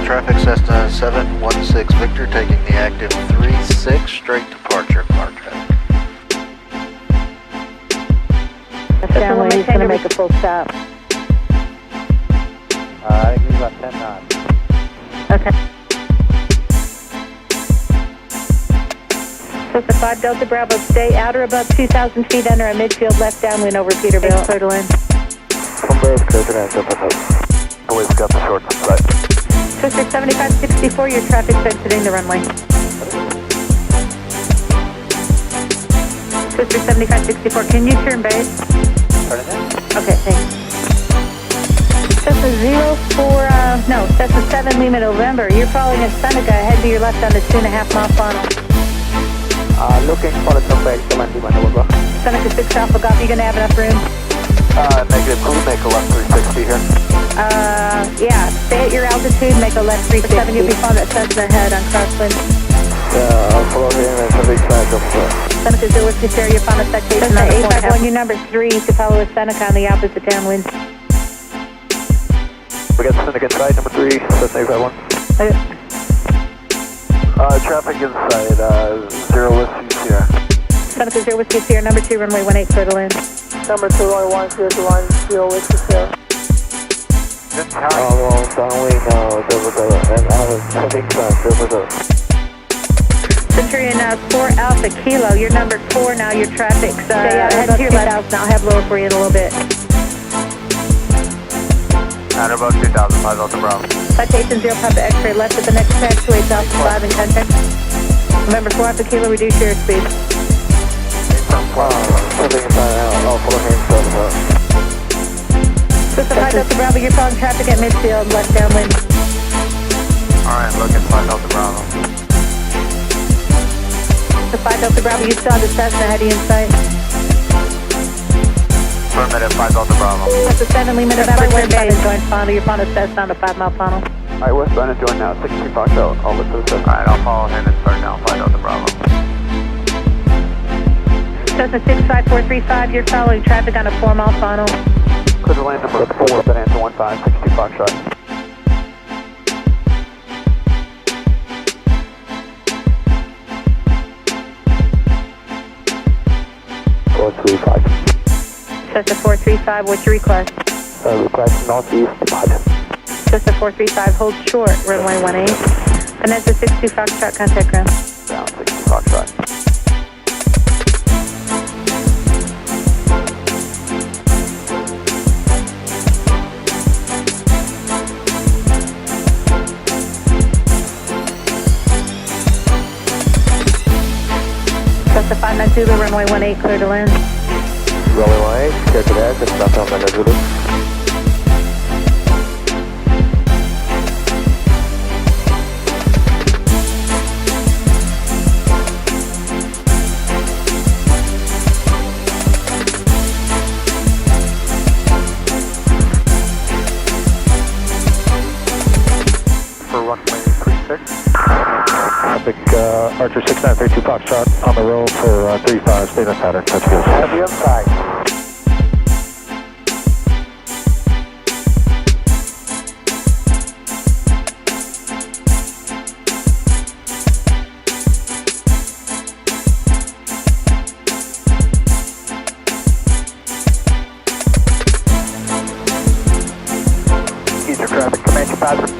traffic, Cessna 716 Victor, taking the active 36 straight departure, car traffic. Stanley, he's going to make a full stop. I think he's about 10 knots. Okay. Cessna 5 Delta Bravo, stay at or above 2,000 feet, enter a midfield left downwind over Peterbilt. Clear to land. From both, clear to land, always got the short side. Twister 7564, your traffic's exiting the runway. Twister 7564, can you turn base? Turn it in. Okay, thanks. Cessna 7 Lima November, you're following at Seneca, head to your left on the 2.5 mile funnel. Looking for the number 8 Lima November. Seneca 6 Alpha Golf, you going to have enough room? Negative, can we make a left 360 here? Yeah, stay at your altitude, make a left 370, you'll be following at Cessna head on crosswind. I'll follow him and heavy flag up there. Seneca 0 with Sierra, you're following citation on the 851, your number 3 to follow with Seneca on the opposite downwind. We got Seneca side, number 3, Cessna 851. Traffic inside, 0 Whiskey Sierra. Seneca 0 Whiskey Sierra, number 2, runway 18, clear to land. Number 2, runway 10 to line 0 Whiskey Sierra. Well, downwind, there was a Centurion 4 Alpha Kilo, you're number 4 now, your traffic's head to your left. I'll have lower for you in a little bit. At about 2,000, 5 Delta Bravo. Citation 0 Papa X-ray, left at the next taxiway, south to 5 in contact. Remember 4 Alpha Kilo, reduce your speed. Something inside out, I'll follow him, Cessna 5 Delta Bravo, you're following traffic at midfield, left downwind. Alright, looking 5 Delta Bravo. The 5 Delta Bravo, you saw the Cessna heading in sight. Permitted 5 Delta Bravo. That's the 7 Lima November, westbound is going funnel, you're following Cessna on the 5 mile funnel. Alright, westbound is joined now, 63 Fox out, I'll look to the Cessna. Alright, I'll follow him and start now, 5 Delta Bravo. Cessna 65435, you're following traffic on a 4 mile funnel. Clear to land number 4, that answer 15, 62 Fox shot. 435. Cessna 435, what's your request? Request northeast departure. Cessna 435, hold short, runway 18. Vanessa 62 Foxtrot, contact ground. Down 60 Fox shot. Cessna 59 Zulu, runway 18, clear to land. Runway 18, clear to land, it's not on the Zulu. For runway 36. Traffic, Archer 6932 Foxtrot on the road for 35, stay on pattern, touch field. Heavy inside. Eastern traffic, command your passenger.